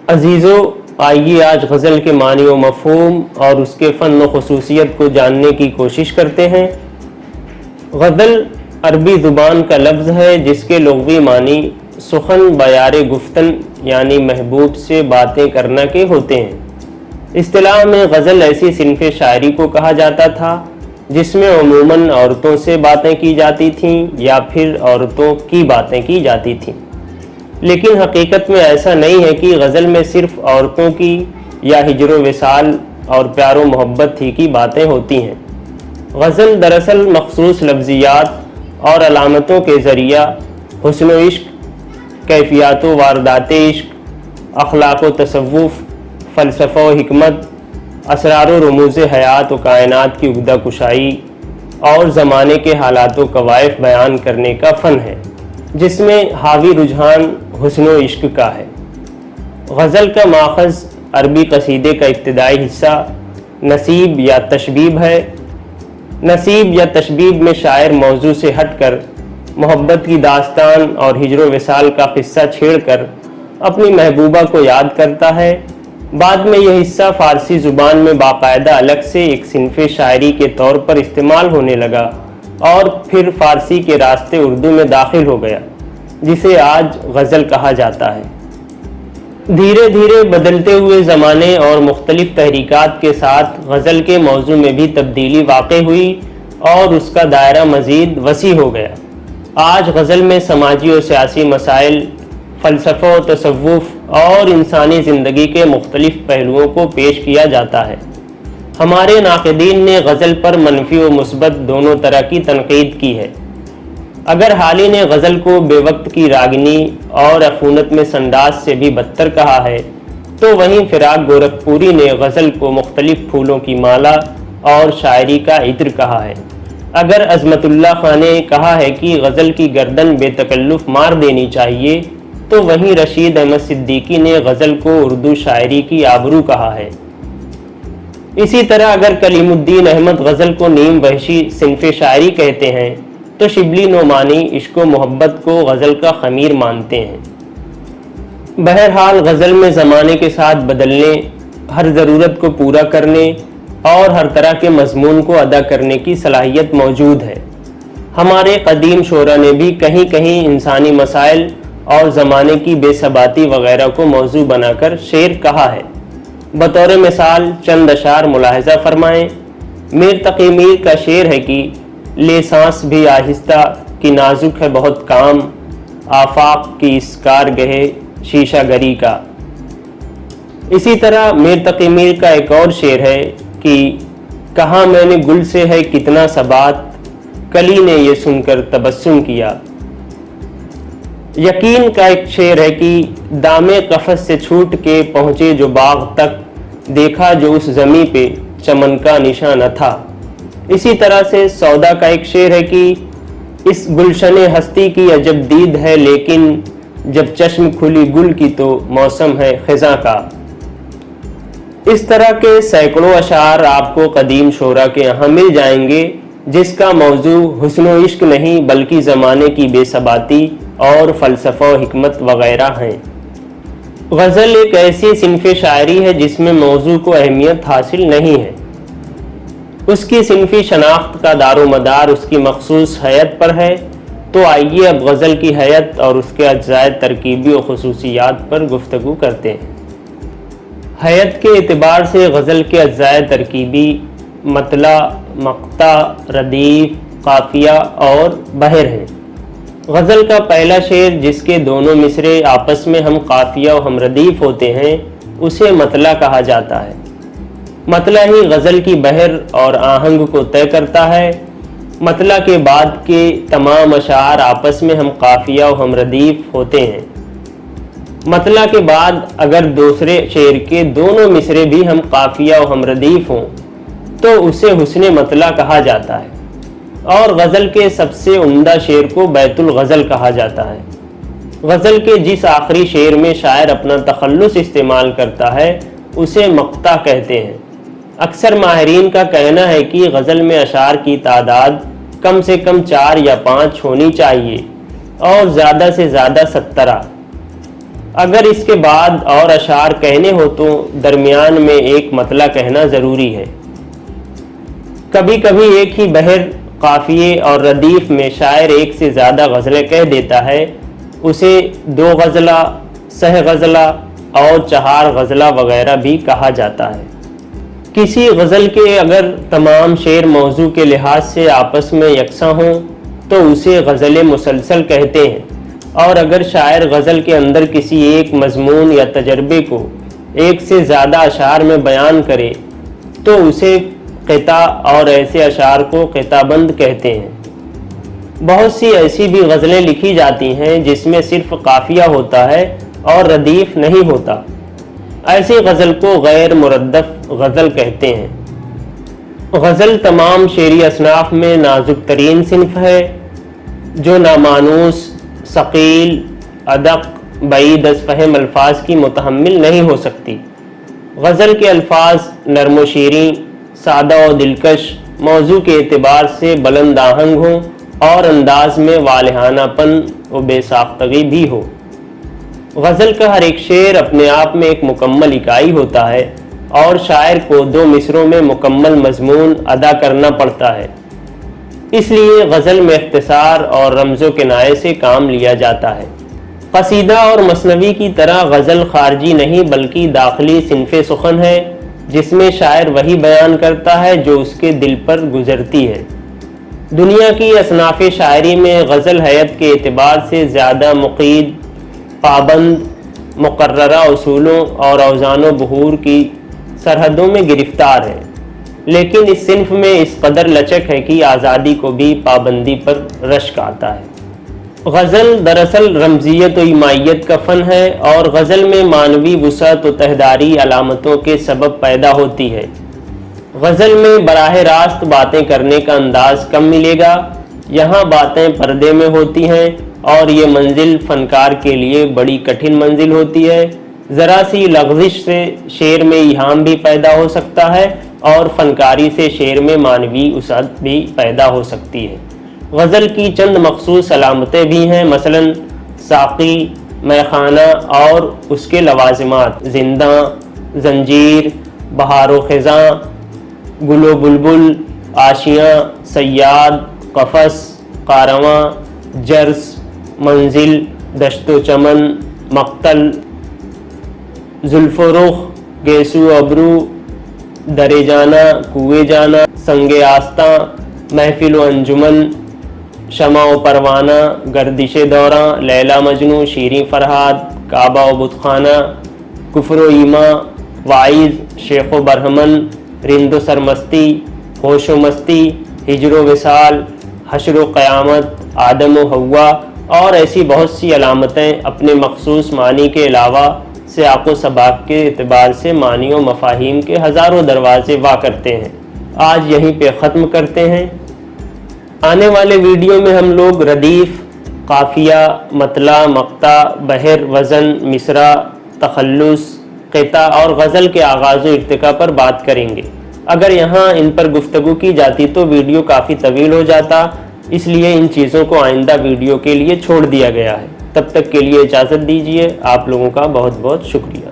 عزیزو، آئیے آج غزل کے معنی و مفہوم اور اس کے فن و خصوصیت کو جاننے کی کوشش کرتے ہیں۔ غزل عربی زبان کا لفظ ہے جس کے لغوی معنی سخن بیار گفتن یعنی محبوب سے باتیں کرنا کے ہوتے ہیں۔ اصطلاح میں غزل ایسی صنف شاعری کو کہا جاتا تھا جس میں عموماً عورتوں سے باتیں کی جاتی تھیں یا پھر عورتوں کی باتیں کی جاتی تھیں، لیکن حقیقت میں ایسا نہیں ہے کہ غزل میں صرف عورتوں کی یا ہجر و وصال اور پیار و محبت ہی کی باتیں ہوتی ہیں۔ غزل دراصل مخصوص لفظیات اور علامتوں کے ذریعہ حسن و عشق، کیفیات و واردات عشق، اخلاق و تصوف، فلسفہ و حکمت، اسرار و رموز حیات و کائنات کی عقدہ کشائی اور زمانے کے حالات و کوائف بیان کرنے کا فن ہے، جس میں حاوی رجحان حسن و عشق کا ہے۔ غزل کا ماخذ عربی قصیدے کا ابتدائی حصہ نصیب یا تشبیب ہے۔ نصیب یا تشبیب میں شاعر موضوع سے ہٹ کر محبت کی داستان اور ہجر و وصال کا قصہ چھیڑ کر اپنی محبوبہ کو یاد کرتا ہے۔ بعد میں یہ حصہ فارسی زبان میں باقاعدہ الگ سے ایک صنف شاعری کے طور پر استعمال ہونے لگا اور پھر فارسی کے راستے اردو میں داخل ہو گیا، جسے آج غزل کہا جاتا ہے۔ دھیرے دھیرے بدلتے ہوئے زمانے اور مختلف تحریکات کے ساتھ غزل کے موضوع میں بھی تبدیلی واقع ہوئی اور اس کا دائرہ مزید وسیع ہو گیا۔ آج غزل میں سماجی و سیاسی مسائل، فلسفہ و تصوف اور انسانی زندگی کے مختلف پہلوؤں کو پیش کیا جاتا ہے۔ ہمارے ناقدین نے غزل پر منفی و مثبت دونوں طرح کی تنقید کی ہے۔ اگر حالی نے غزل کو بے وقت کی راگنی اور عفونت میں سنداز سے بھی بدتر کہا ہے، تو وہیں فراق گورکھپوری نے غزل کو مختلف پھولوں کی مالا اور شاعری کا عطر کہا ہے۔ اگر عظمت اللہ خان نے کہا ہے کہ غزل کی گردن بے تکلف مار دینی چاہیے، تو وہیں رشید احمد صدیقی نے غزل کو اردو شاعری کی آبرو کہا ہے۔ اسی طرح اگر کلیم الدین احمد غزل کو نیم وحشی صنف شاعری کہتے ہیں، تو شبلی نعمانی عشق و محبت کو غزل کا خمیر مانتے ہیں۔ بہرحال غزل میں زمانے کے ساتھ بدلنے، ہر ضرورت کو پورا کرنے اور ہر طرح کے مضمون کو ادا کرنے کی صلاحیت موجود ہے۔ ہمارے قدیم شعراء نے بھی کہیں کہیں انسانی مسائل اور زمانے کی بے ثباتی وغیرہ کو موضوع بنا کر شعر کہا ہے۔ بطور مثال چند اشعار ملاحظہ فرمائیں۔ میر تقی میر کا شعر ہے کہ لے سانس بھی آہستہ کی نازک ہے بہت کام، آفاق کی اس کارگہ شیشہ گری کا۔ اسی طرح میر تقی میر کا ایک اور شعر ہے کہ کہا میں نے گل سے ہے کتنا ثبات، کلی نے یہ سن کر تبسم کیا۔ یقین کا ایک شعر ہے کہ دامے قفس سے چھوٹ کے پہنچے جو باغ تک، دیکھا جو اس زمیں پہ چمن کا نشان نہ تھا۔ اسی طرح سے سودا کا ایک شعر ہے کہ اس گلشن ہستی کی عجب دید ہے، لیکن جب چشم کھلی گل کی تو موسم ہے خزاں کا۔ اس طرح کے سینکڑوں اشعار آپ کو قدیم شعراء کے یہاں مل جائیں گے، جس کا موضوع حسن و عشق نہیں بلکہ زمانے کی بے ثباتی اور فلسفہ و حکمت وغیرہ ہیں۔ غزل ایک ایسی صنف شاعری ہے جس میں موضوع کو اہمیت حاصل نہیں ہے۔ اس کی صنفی شناخت کا دار و مدار اس کی مخصوص حیت پر ہے۔ تو آئیے اب غزل کی حیت اور اس کے اجزاء ترکیبی و خصوصیات پر گفتگو کرتے ہیں۔ حیت کے اعتبار سے غزل کے اجزاء ترکیبی مطلع، مقطع، ردیف، قافیہ اور بحر ہیں۔ غزل کا پہلا شعر جس کے دونوں مصرے آپس میں ہم قافیہ و ہم ردیف ہوتے ہیں، اسے مطلع کہا جاتا ہے۔ مطلع ہی غزل کی بحر اور آہنگ کو طے کرتا ہے۔ مطلع کے بعد کے تمام اشعار آپس میں ہم قافیہ و ہم ردیف ہوتے ہیں۔ مطلع کے بعد اگر دوسرے شعر کے دونوں مصرے بھی ہم قافیہ و ہم ردیف ہوں تو اسے حسن مطلع کہا جاتا ہے، اور غزل کے سب سے عمدہ شعر کو بیت الغزل کہا جاتا ہے۔ غزل کے جس آخری شعر میں شاعر اپنا تخلص استعمال کرتا ہے اسے مقطع کہتے ہیں۔ اکثر ماہرین کا کہنا ہے کہ غزل میں اشعار کی تعداد کم سے کم 4 یا 5 ہونی چاہیے اور زیادہ سے زیادہ 17۔ اگر اس کے بعد اور اشعار کہنے ہو تو درمیان میں ایک مطلع کہنا ضروری ہے۔ کبھی کبھی ایک ہی بحر، قافیے اور ردیف میں شاعر ایک سے زیادہ غزلیں کہہ دیتا ہے، اسے دو غزلہ، سہ غزلہ اور چہار غزلہ وغیرہ بھی کہا جاتا ہے۔ کسی غزل کے اگر تمام شعر موضوع کے لحاظ سے آپس میں یکساں ہوں تو اسے غزل مسلسل کہتے ہیں، اور اگر شاعر غزل کے اندر کسی ایک مضمون یا تجربے کو ایک سے زیادہ اشعار میں بیان کرے تو اسے قطع، اور ایسے اشعار کو قطع بند کہتے ہیں۔ بہت سی ایسی بھی غزلیں لکھی جاتی ہیں جس میں صرف قافیہ ہوتا ہے اور ردیف نہیں ہوتا، ایسی غزل کو غیر مردف غزل کہتے ہیں۔ غزل تمام شعری اصناف میں نازک ترین صنف ہے، جو نامانوس، ثقیل، ادق، بعید از فہم الفاظ کی متحمل نہیں ہو سکتی۔ غزل کے الفاظ نرم و شیریں، سادہ و دلکش، موضوع کے اعتبار سے بلند آہنگ ہوں اور انداز میں والہانہ پن و بے ساختگی بھی ہو۔ غزل کا ہر ایک شعر اپنے آپ میں ایک مکمل اکائی ہوتا ہے، اور شاعر کو دو مصروں میں مکمل مضمون ادا کرنا پڑتا ہے۔ اس لیے غزل میں اختصار اور رمز و کنایے سے کام لیا جاتا ہے۔ قصیدہ اور مثنوی کی طرح غزل خارجی نہیں بلکہ داخلی صنف سخن ہے، جس میں شاعر وہی بیان کرتا ہے جو اس کے دل پر گزرتی ہے۔ دنیا کی اصناف شاعری میں غزل حیت کے اعتبار سے زیادہ مقید، پابند، مقررہ اصولوں اور اوزان و بحور کی سرحدوں میں گرفتار ہے، لیکن اس صنف میں اس قدر لچک ہے کہ آزادی کو بھی پابندی پر رشک آتا ہے۔ غزل دراصل رمزیت و ایمائیت کا فن ہے، اور غزل میں معنوی وسعت و تہداری علامتوں کے سبب پیدا ہوتی ہے۔ غزل میں براہ راست باتیں کرنے کا انداز کم ملے گا، یہاں باتیں پردے میں ہوتی ہیں، اور یہ منزل فنکار کے لیے بڑی کٹھن منزل ہوتی ہے۔ ذرا سی لغزش سے شعر میں ایہام بھی پیدا ہو سکتا ہے، اور فنکاری سے شعر میں معنوی وسعت بھی پیدا ہو سکتی ہے۔ غزل کی چند مخصوص علامتیں بھی ہیں، مثلا ساقی، میخانہ اور اس کے لوازمات، زنداں، زنجیر، بہار و خزاں، گل و بلبل، آشیاں، صیاد، قفس، کارواں، جرس، منزل، دشت و چمن، مقتل، زلف و رخ، گیسو ابرو، درے جانا، کوئے جانا، سنگ آستاں، محفل و انجمن، شمع و پروانہ، گردش دوراں، لیلا مجنوں، شیریں فرہاد، کعبہ و بت خانہ، کفر و ایمان، واعظ، شیخ و برہمن، رند و سرمستی، ہوش و مستی، ہجر و وصال، حشر و قیامت، آدم و حوا، اور ایسی بہت سی علامتیں اپنے مخصوص معنی کے علاوہ سیاق و سباق کے اعتبار سے معنی و مفاہیم کے ہزاروں دروازے وا کرتے ہیں۔ آج یہیں پہ ختم کرتے ہیں۔ آنے والے ویڈیو میں ہم لوگ ردیف، قافیہ، مطلع، مقطع، بحر، وزن، مصرع، تخلص، قطع اور غزل کے آغاز و ارتقاء پر بات کریں گے۔ اگر یہاں ان پر گفتگو کی جاتی تو ویڈیو کافی طویل ہو جاتا، اس لیے ان چیزوں کو آئندہ ویڈیو کے لیے چھوڑ دیا گیا ہے۔ تب تک کے لیے اجازت دیجیے، آپ لوگوں کا بہت بہت شکریہ۔